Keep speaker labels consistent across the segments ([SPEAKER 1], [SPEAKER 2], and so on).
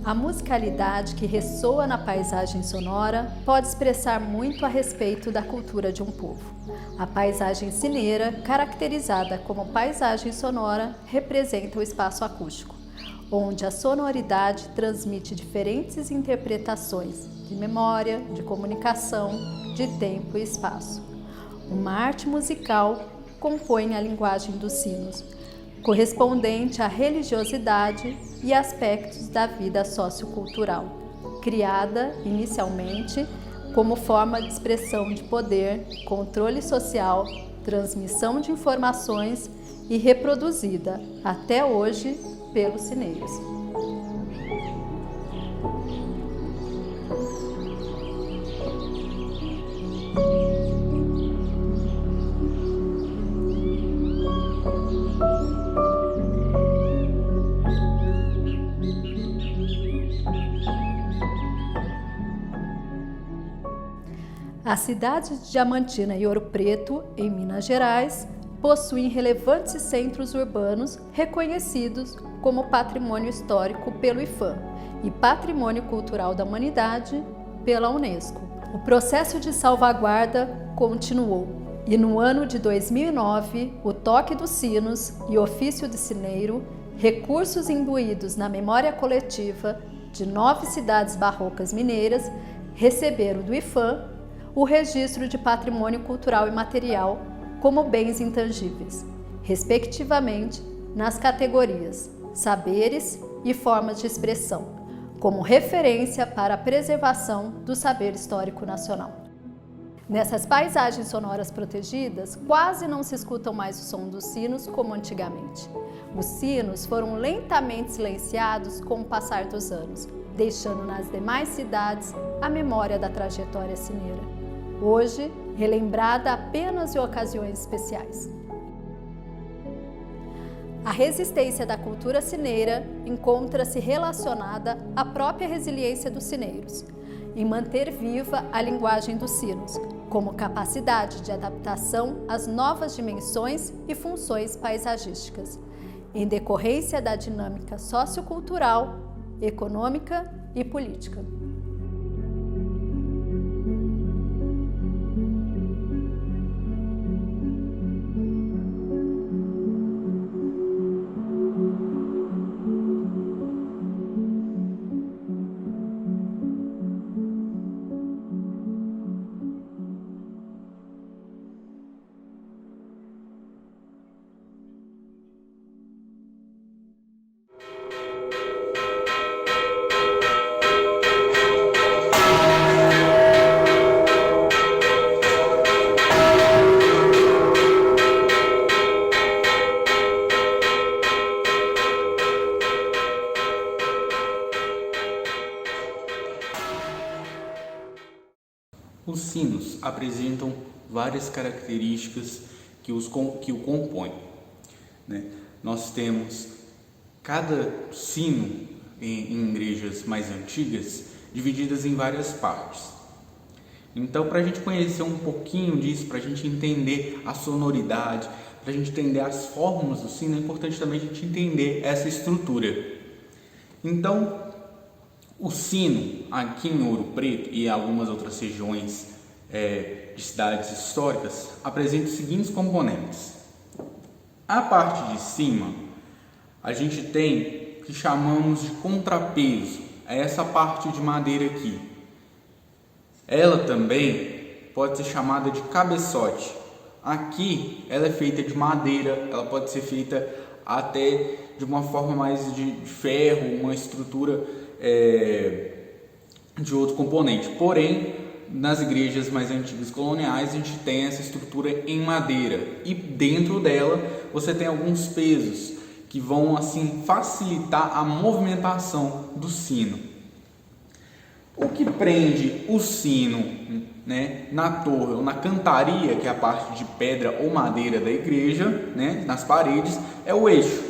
[SPEAKER 1] A musicalidade que ressoa na paisagem sonora pode expressar muito a respeito da cultura de um povo. A paisagem cineira, caracterizada como paisagem sonora, representa o espaço acústico, onde a sonoridade transmite diferentes interpretações de memória, de comunicação, de tempo e espaço. Uma arte musical compõe a linguagem dos sinos, correspondente à religiosidade e aspectos da vida sociocultural, criada inicialmente como forma de expressão de poder, controle social, transmissão de informações e reproduzida até hoje pelos sineiros. As cidades de Diamantina e Ouro Preto, em Minas Gerais, possuem relevantes centros urbanos reconhecidos como Patrimônio Histórico pelo IPHAN e Patrimônio Cultural da Humanidade pela Unesco. O processo de salvaguarda continuou e no ano de 2009, o toque dos sinos e ofício de sineiro, recursos imbuídos na memória coletiva de 9 cidades barrocas mineiras, receberam do IPHAN o registro de patrimônio cultural e material como bens intangíveis, respectivamente nas categorias saberes e formas de expressão, como referência para a preservação do saber histórico nacional. Nessas paisagens sonoras protegidas, quase não se escutam mais o som dos sinos como antigamente. Os sinos foram lentamente silenciados com o passar dos anos, deixando nas demais cidades a memória da trajetória sineira, hoje relembrada apenas em ocasiões especiais. A resistência da cultura sineira encontra-se relacionada à própria resiliência dos sineiros, em manter viva a linguagem dos sinos, como capacidade de adaptação às novas dimensões e funções paisagísticas, em decorrência da dinâmica sociocultural, econômica e política.
[SPEAKER 2] Os sinos apresentam várias características que o compõem, né? Nós temos cada sino em igrejas mais antigas divididas em várias partes. Então, para a gente conhecer um pouquinho disso, para a gente entender a sonoridade, para a gente entender as formas do sino, é importante também a gente entender essa estrutura. Então, o sino aqui em Ouro Preto e em algumas outras regiões de cidades históricas apresenta os seguintes componentes. A parte de cima, a gente tem o que chamamos de contrapeso, é essa parte de madeira aqui. Ela também pode ser chamada de cabeçote. Aqui ela é feita de madeira, ela pode ser feita até de uma forma mais de ferro, uma estrutura de outro componente. Porém, nas igrejas mais antigas coloniais, a gente tem essa estrutura em madeira e dentro dela você tem alguns pesos que vão assim facilitar a movimentação do sino. O que prende o sino, né, na torre ou na cantaria, que é a parte de pedra ou madeira da igreja, né, nas paredes, é o eixo.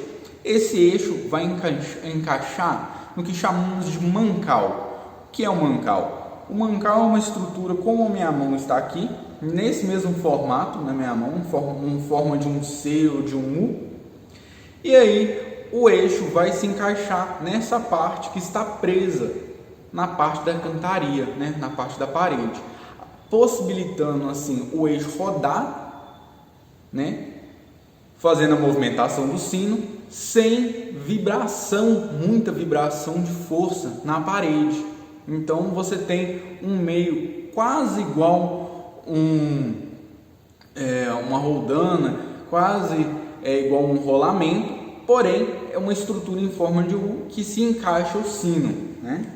[SPEAKER 2] Esse eixo vai encaixar no que chamamos de mancal. O que é o mancal? O mancal é uma estrutura como a minha mão está aqui, nesse mesmo formato na minha mão, em forma de um C ou de um U. E aí o eixo vai se encaixar nessa parte que está presa na parte da cantaria, né, na parte da parede, possibilitando assim o eixo rodar, né, fazendo a movimentação do sino sem vibração, muita vibração de força na parede. Então você tem um meio quase igual uma roldana, quase igual um rolamento, porém é uma estrutura em forma de U que se encaixa o sino, né?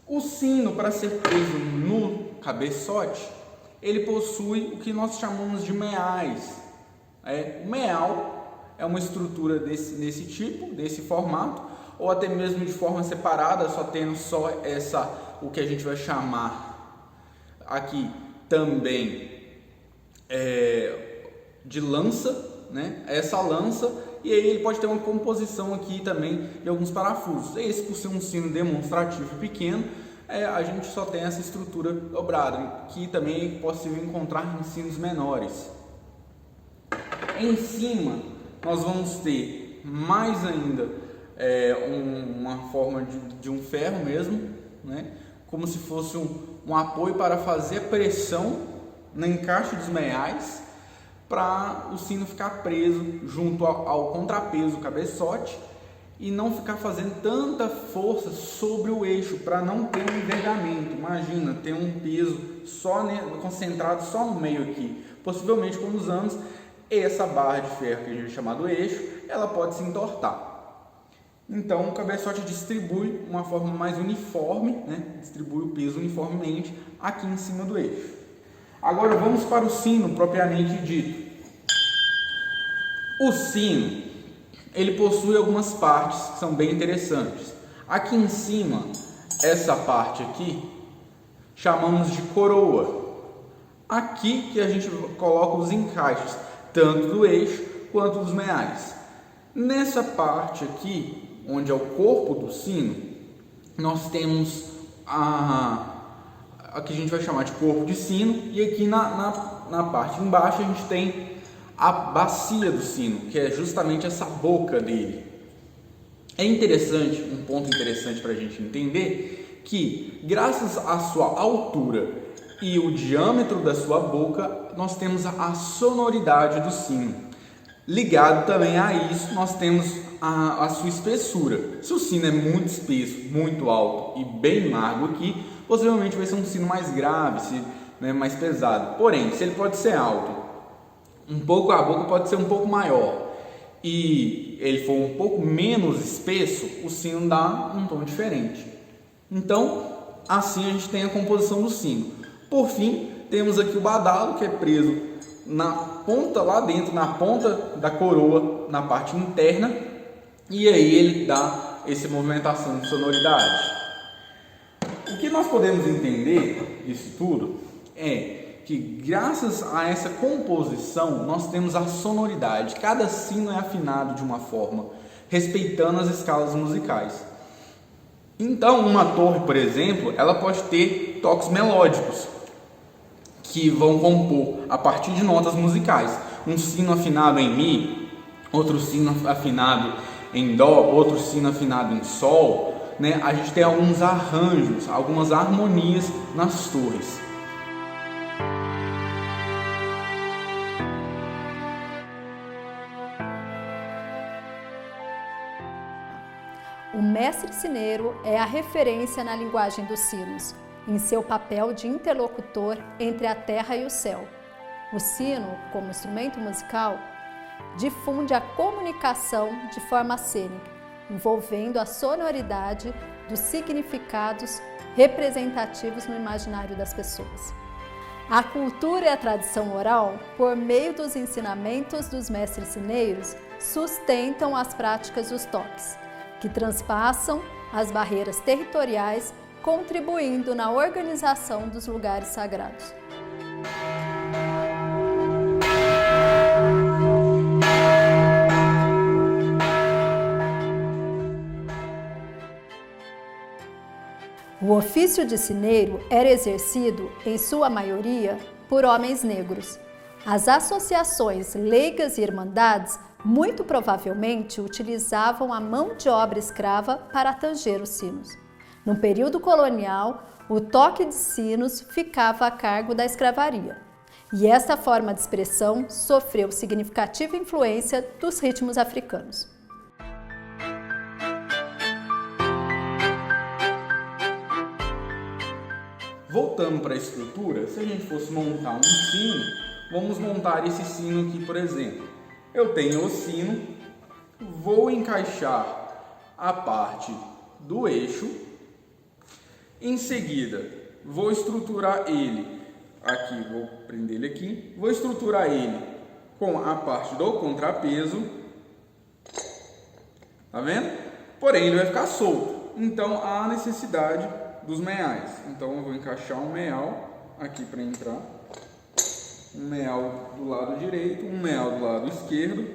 [SPEAKER 2] O sino, para ser preso no cabeçote, ele possui o que nós chamamos de meais. O meal é uma estrutura desse tipo, desse formato, ou até mesmo de forma separada, só tendo o que a gente vai chamar aqui também de lança, né? Essa lança, e aí ele pode ter uma composição aqui também de alguns parafusos. Esse, por ser um sino demonstrativo pequeno, a gente só tem essa estrutura dobrada, que também é possível encontrar em sinos menores. Em cima, nós vamos ter mais ainda uma forma de um ferro mesmo, né? Como se fosse um apoio para fazer pressão no encaixe dos meiais, para o sino ficar preso junto ao contrapeso, cabeçote, e não ficar fazendo tanta força sobre o eixo, para não ter um envergamento. Imagina ter um peso concentrado só no meio aqui. Possivelmente com os anos, essa barra de ferro que a gente chama do eixo, ela pode se entortar. Então o cabeçote distribui uma forma mais uniforme, né? Distribui o peso uniformemente aqui em cima do eixo. Agora vamos para o sino propriamente dito. O sino, ele possui algumas partes que são bem interessantes. Aqui em cima, essa parte aqui, chamamos de coroa. Aqui que a gente coloca os encaixes, tanto do eixo quanto dos meais. Nessa parte aqui, onde é o corpo do sino, nós temos aqui a gente vai chamar de corpo de sino, e aqui na parte de embaixo a gente tem a bacia do sino, que é justamente essa boca dele. É interessante, um ponto interessante para a gente entender, que graças à sua altura e o diâmetro da sua boca, nós temos a sonoridade do sino. Ligado também a isso, nós temos a sua espessura. Se o sino é muito espesso, muito alto e bem largo aqui, possivelmente vai ser um sino mais grave, mais pesado. Porém, se ele pode ser alto, a boca pode ser um pouco maior, e ele for um pouco menos espesso, o sino dá um tom diferente. Então, assim a gente tem a composição do sino. Por fim, temos aqui o badalo, que é preso na ponta, lá dentro, na ponta da coroa, na parte interna, e aí ele dá essa movimentação de sonoridade. O que nós podemos entender disso tudo é que graças a essa composição nós temos a sonoridade. Cada sino é afinado de uma forma, respeitando as escalas musicais. Então, uma torre, por exemplo, ela pode ter toques melódicos que vão compor a partir de notas musicais. Um sino afinado em Mi, outro sino afinado em Dó, outro sino afinado em Sol, né? A gente tem alguns arranjos, algumas harmonias nas torres.
[SPEAKER 1] O mestre sineiro é a referência na linguagem dos sinos, em seu papel de interlocutor entre a terra e o céu. O sino, como instrumento musical, difunde a comunicação de forma cênica, envolvendo a sonoridade dos significados representativos no imaginário das pessoas. A cultura e a tradição oral, por meio dos ensinamentos dos mestres sineiros, sustentam as práticas dos toques, que transpassam as barreiras territoriais, contribuindo na organização dos lugares sagrados. O ofício de sineiro era exercido, em sua maioria, por homens negros. As associações leigas e irmandades muito provavelmente utilizavam a mão de obra escrava para tanger os sinos. No período colonial, o toque de sinos ficava a cargo da escravaria, e esta forma de expressão sofreu significativa influência dos ritmos africanos.
[SPEAKER 2] Voltando para a estrutura, se a gente fosse montar um sino, vamos montar esse sino aqui, por exemplo. Eu tenho o sino, vou encaixar a parte do eixo, em seguida vou estruturar ele, aqui vou prender ele aqui, vou estruturar ele com a parte do contrapeso, tá vendo? Porém ele vai ficar solto, então há necessidade dos meiais. Então eu vou encaixar um meial aqui para entrar, um meial do lado direito, um meial do lado esquerdo,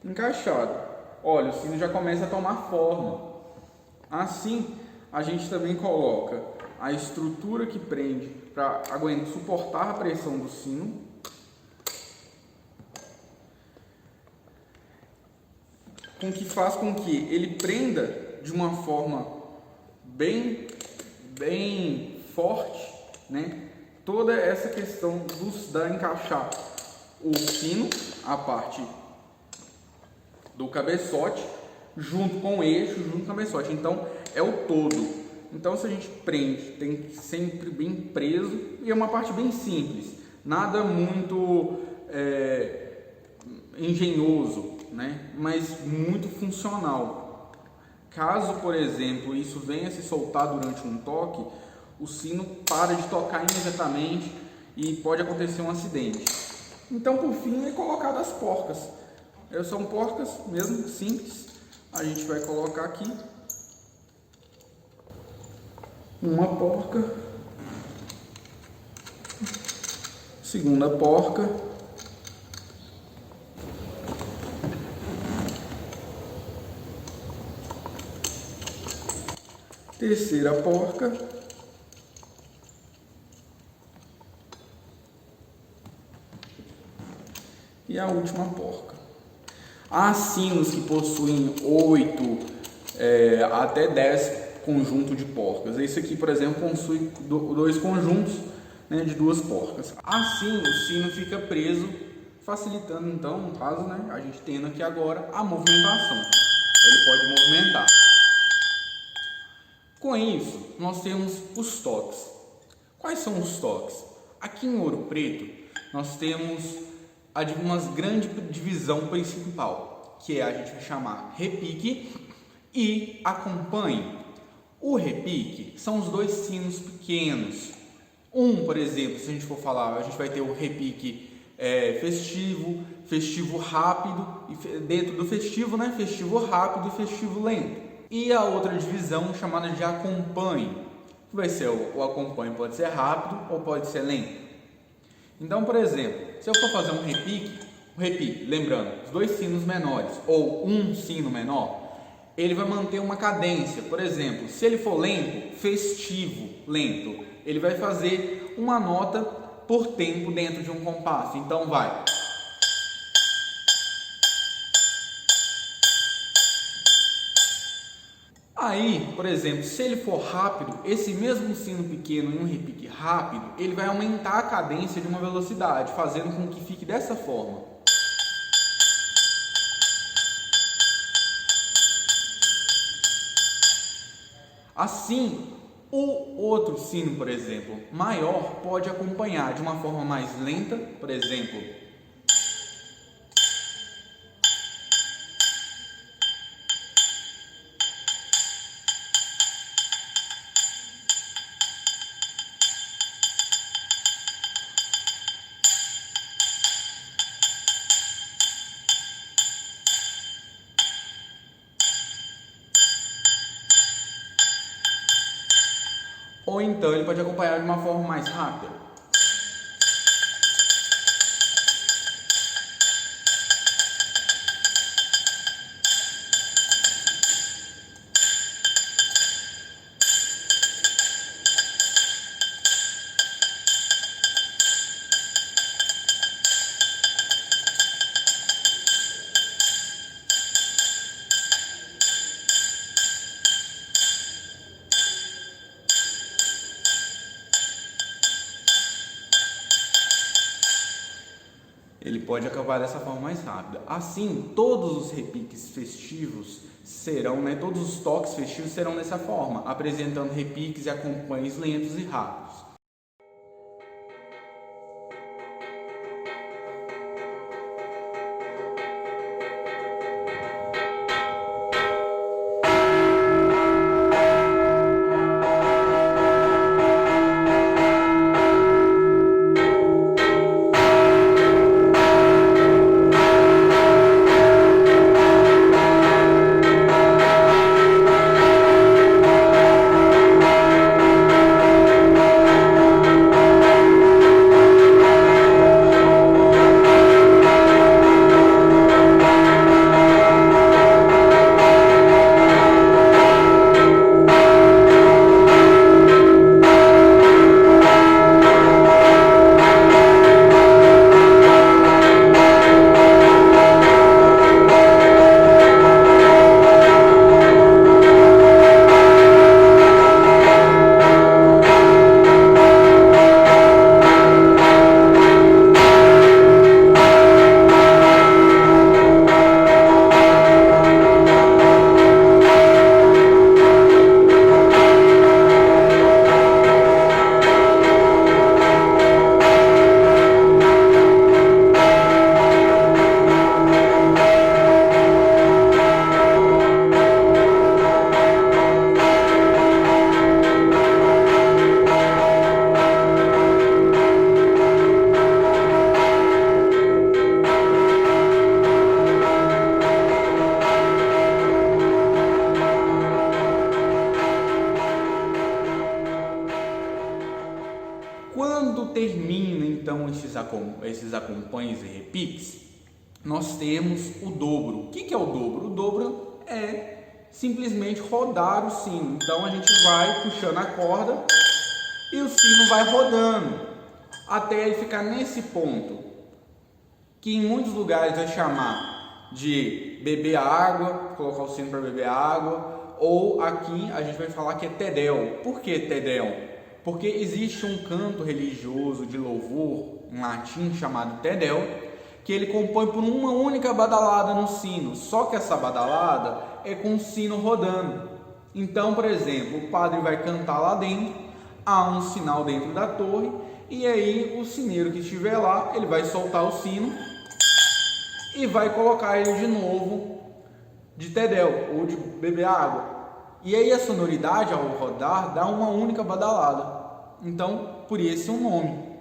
[SPEAKER 2] encaixado. Olha, o sino já começa a tomar forma. Assim, a gente também coloca a estrutura que prende para suportar a pressão do sino. Com que faz com que ele prenda de uma forma bem forte, né? Toda essa questão da encaixar o sino, a parte do cabeçote, junto com o eixo, junto com o cabeçote. Então, é o todo. Então, se a gente prende, tem sempre bem preso, e é uma parte bem simples, nada muito engenhoso, né? Mas muito funcional. Caso, por exemplo, isso venha se soltar durante um toque, o sino para de tocar imediatamente e pode acontecer um acidente. Então, por fim, é colocado as porcas. São porcas mesmo, simples. A gente vai colocar aqui uma porca, segunda porca, terceira porca, e a última porca. Há sinos que possuem 8 até 10 conjuntos de porcas. Esse aqui, por exemplo, possui 2 conjuntos, né, de 2 porcas. Assim, o sino fica preso, facilitando então, no caso, né, a gente tendo aqui agora a movimentação. Ele pode movimentar. Com isso, nós temos os toques. Quais são os toques? Aqui em Ouro Preto, nós temos uma grande divisão principal, que a gente vai chamar repique e acompanhe. O repique são os 2 sinos pequenos. Por exemplo, se a gente for falar, a gente vai ter o repique festivo rápido, e dentro do festivo, né, festivo rápido e festivo lento. e a outra divisão chamada de acompanhe, que vai ser o acompanhe pode ser rápido ou pode ser lento. Então, por exemplo, se eu for fazer um repique, o repique, lembrando, os dois sinos menores ou um sino menor, ele vai manter uma cadência. Por exemplo, se ele for lento, festivo, lento, ele vai fazer uma nota por tempo dentro de um compasso. Então vai. Aí, por exemplo, se ele for rápido, esse mesmo sino pequeno em um repique rápido, ele vai aumentar a cadência de uma velocidade, fazendo com que fique dessa forma. Assim, o outro sino, por exemplo, maior, pode acompanhar de uma forma mais lenta, por exemplo. Ou então ele pode acompanhar de uma forma mais rápida. Ele pode acabar dessa forma mais rápida. Assim, todos os repiques festivos serão, todos os toques festivos serão dessa forma, apresentando repiques e acompanhes lentos e rápidos. Quando termina então esses acompanhes e repiques, nós temos o dobro. O que é o dobro? O dobro é simplesmente rodar o sino. Então a gente vai puxando a corda e o sino vai rodando até ele ficar nesse ponto, que em muitos lugares vai chamar de beber água, colocar o sino para beber água, ou aqui a gente vai falar que é tedel. Por que tedel? Porque existe um canto religioso de louvor em latim chamado tedel, que ele compõe por uma única badalada no sino, só que essa badalada é com o sino rodando. Então, por exemplo, o padre vai cantar lá dentro, há um sinal dentro da torre, e aí o sineiro que estiver lá, ele vai soltar o sino e vai colocar ele de novo de tedel ou de beber água. E aí a sonoridade ao rodar dá uma única badalada. Então, por isso é um nome.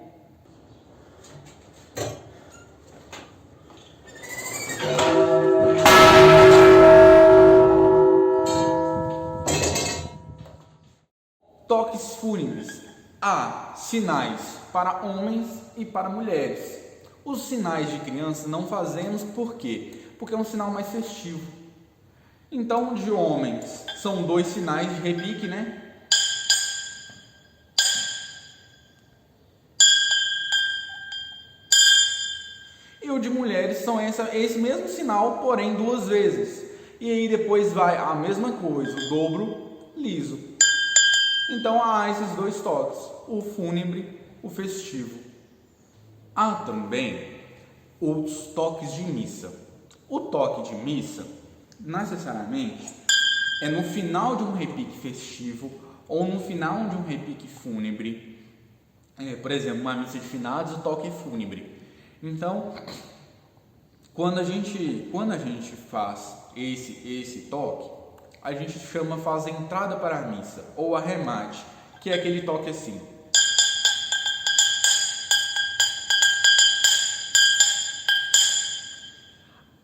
[SPEAKER 2] Toques fúnebres. Há sinais para homens e para mulheres. Os sinais de criança não fazemos por quê? Porque é um sinal mais festivo. Então, de homens, são 2 sinais de repique, né? E o de mulheres são esse mesmo sinal, porém 2 vezes. E aí depois vai a mesma coisa, o dobro liso. Então há esses 2 toques, o fúnebre, o festivo. Há também os toques de missa. O toque de missa, necessariamente, é no final de um repique festivo ou no final de um repique fúnebre. Por exemplo, uma missa de finados, o toque é fúnebre. Então, quando a gente faz esse toque, a gente faz a entrada para a missa, ou arremate, que é aquele toque assim.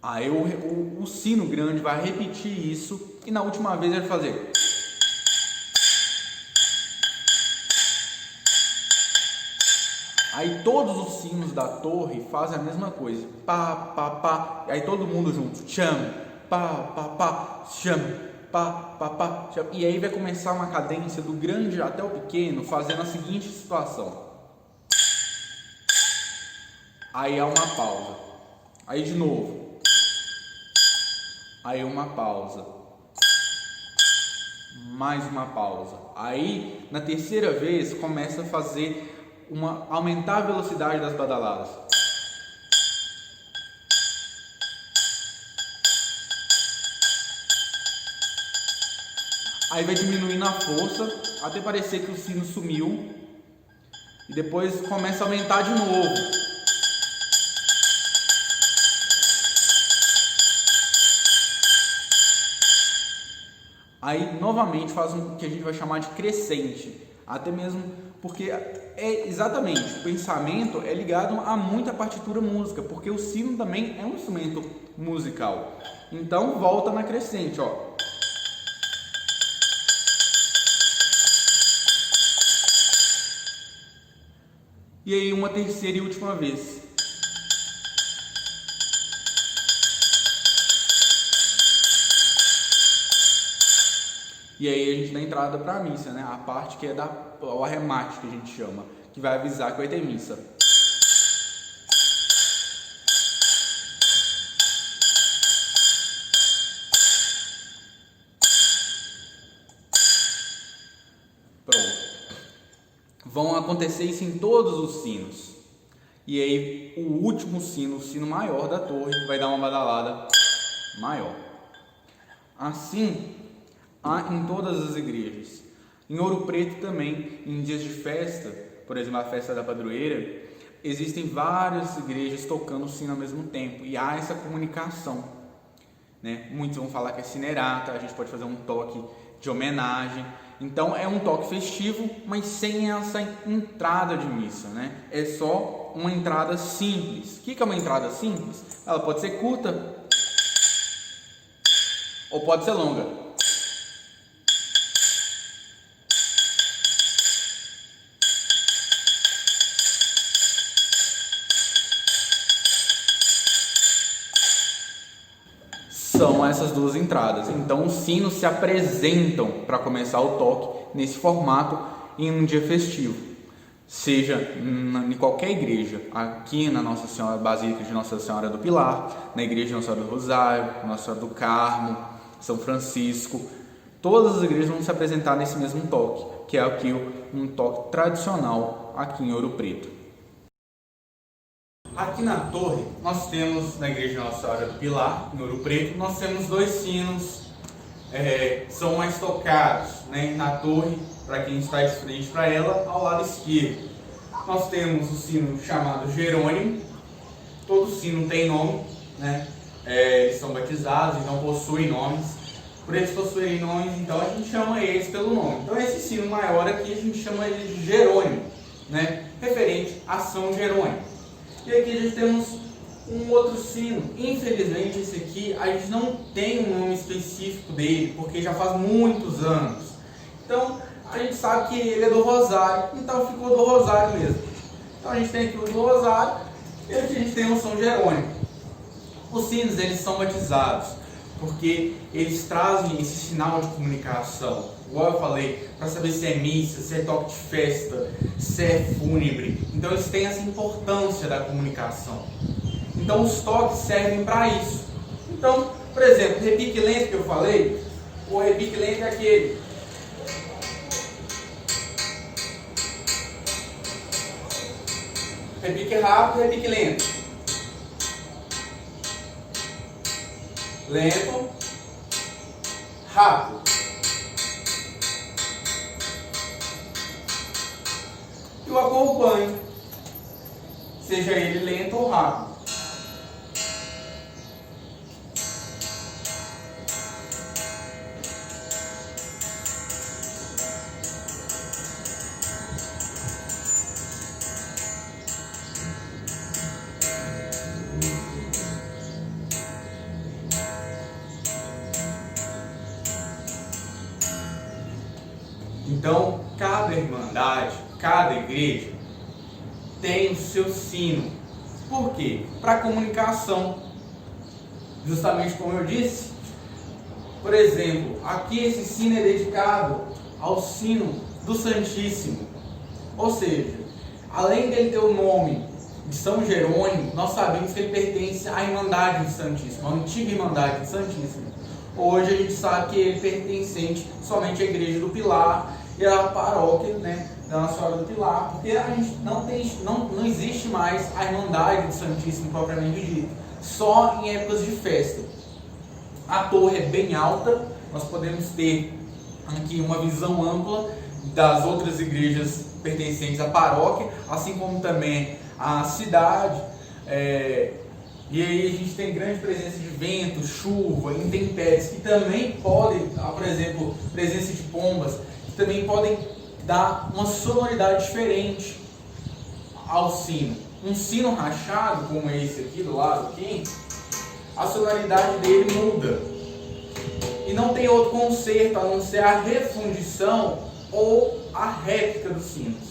[SPEAKER 2] Aí o sino grande vai repetir isso, e na última vez ele vai fazer. Aí todos os sinos da torre fazem a mesma coisa. Pá, pá, pá. Aí todo mundo junto. Cham, pá, pá, pá. Cham, pá, pá, pá. Cham. E aí vai começar uma cadência do grande até o pequeno, fazendo a seguinte situação. Aí há uma pausa. Aí de novo. Aí uma pausa. Mais uma pausa. Aí na terceira vez começa a fazer aumentar a velocidade das badaladas. Aí vai diminuindo a força até parecer que o sino sumiu e depois começa a aumentar de novo. Aí novamente faz o que a gente vai chamar de crescente, até mesmo porque exatamente, o pensamento é ligado a muita partitura música, porque o sino também é um instrumento musical. Então volta na crescente, ó. E aí uma terceira e última vez. E aí a gente dá entrada para a missa, né? A parte que é o arremate, que a gente chama, que vai avisar que vai ter missa. Pronto. Vão acontecer isso em todos os sinos. E aí o último sino, o sino maior da torre, vai dar uma badalada maior. Assim, há em todas as igrejas. Em Ouro Preto também, em dias de festa, por exemplo, a festa da padroeira, existem várias igrejas tocando o sino ao mesmo tempo e há essa comunicação, né? Muitos vão falar que é sinerata, a gente pode fazer um toque de homenagem. Então é um toque festivo, mas sem essa entrada de missa, né? É só uma entrada simples. O que é uma entrada simples? Ela pode ser curta ou pode ser longa. São essas 2 entradas. Então os sinos se apresentam para começar o toque nesse formato em um dia festivo, seja em qualquer igreja, aqui na Nossa Senhora Basílica de Nossa Senhora do Pilar, na igreja de Nossa Senhora do Rosário, Nossa Senhora do Carmo, São Francisco. Todas as igrejas vão se apresentar nesse mesmo toque, que é aqui um toque tradicional aqui em Ouro Preto. Aqui na torre, nós temos, na igreja de Nossa Senhora do Pilar, em Ouro Preto, nós temos 2 sinos, são mais tocados, né, na torre, para quem está de frente para ela, ao lado esquerdo. Nós temos o sino chamado Jerônimo. Todo sino tem nome, né, eles são batizados, então possuem nomes. Por eles possuírem nomes, então a gente chama eles pelo nome. Então esse sino maior aqui, a gente chama ele de Jerônimo, né, referente a São Jerônimo. E aqui a gente temos um outro sino. Infelizmente esse aqui a gente não tem um nome específico dele, porque já faz muitos anos. Então a gente sabe que ele é do Rosário, então ficou do Rosário mesmo. Então a gente tem aqui o do Rosário e aqui a gente tem o São Jerônimo. Os sinos, eles são batizados porque eles trazem esse sinal de comunicação, igual eu falei, para saber se é missa, se é toque de festa, se é fúnebre. Então eles têm essa importância da comunicação. Então os toques servem para isso. Então, por exemplo, o repique lento que eu falei, o repique lento é aquele. Repique rápido, repique lento. Lento, rápido. E o acompanhe, seja ele lento ou rápido. Então, cada irmandade, cada igreja tem o seu sino. Por quê? Para comunicação. Justamente como eu disse, por exemplo, aqui esse sino é dedicado ao sino do Santíssimo. Ou seja, além dele ter o nome de São Jerônimo, nós sabemos que ele pertence à Irmandade do Santíssimo, à antiga Irmandade do Santíssimo. Hoje a gente sabe que ele é pertencente somente à Igreja do Pilar e à paróquia, né, da Nossa Senhora do Pilar, porque a gente não existe mais a Irmandade do Santíssimo propriamente dita, só em épocas de festa. A torre é bem alta, nós podemos ter aqui uma visão ampla das outras igrejas pertencentes à paróquia, assim como também à cidade. E aí a gente tem grande presença de vento, chuva, intempéries, que também podem, por exemplo, presença de pombas, que também podem dar uma sonoridade diferente ao sino. Um sino rachado, como esse aqui do lado aqui, a sonoridade dele muda. E não tem outro conserto a não ser a refundição ou a réplica dos sinos.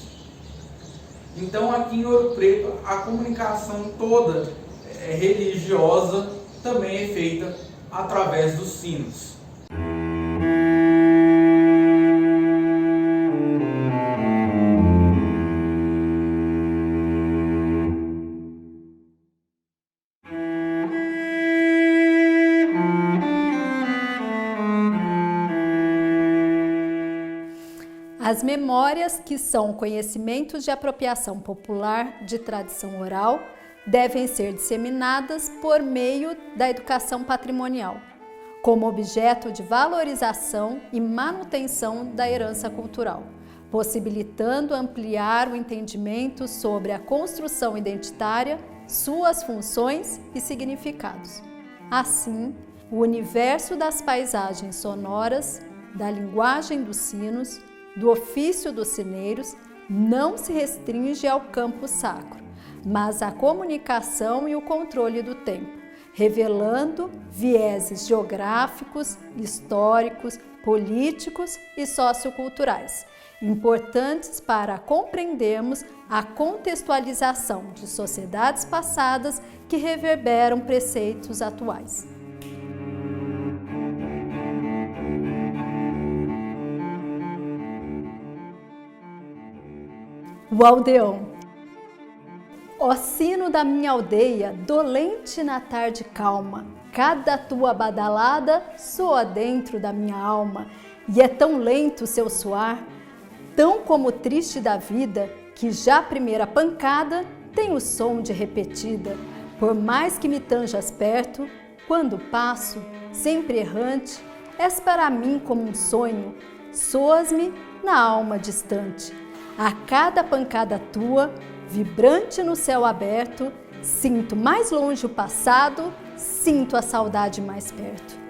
[SPEAKER 2] Então aqui em Ouro Preto a comunicação toda religiosa também é feita através dos sinos.
[SPEAKER 1] As memórias, que são conhecimentos de apropriação popular de tradição oral, devem ser disseminadas por meio da educação patrimonial, como objeto de valorização e manutenção da herança cultural, possibilitando ampliar o entendimento sobre a construção identitária, suas funções e significados. Assim, o universo das paisagens sonoras, da linguagem dos sinos, do ofício dos sineiros, não se restringe ao campo sacro, mas à comunicação e o controle do tempo, revelando vieses geográficos, históricos, políticos e socioculturais, importantes para compreendermos a contextualização de sociedades passadas que reverberam preceitos atuais. O aldeão. Ó sino da minha aldeia, dolente na tarde calma, cada tua badalada soa dentro da minha alma, e é tão lento o seu soar, tão como triste da vida, que já a primeira pancada tem o som de repetida. Por mais que me tanjas perto, quando passo, sempre errante, és para mim como um sonho, soas-me na alma distante. A cada pancada tua, vibrante no céu aberto, sinto mais longe o passado, sinto a saudade mais perto.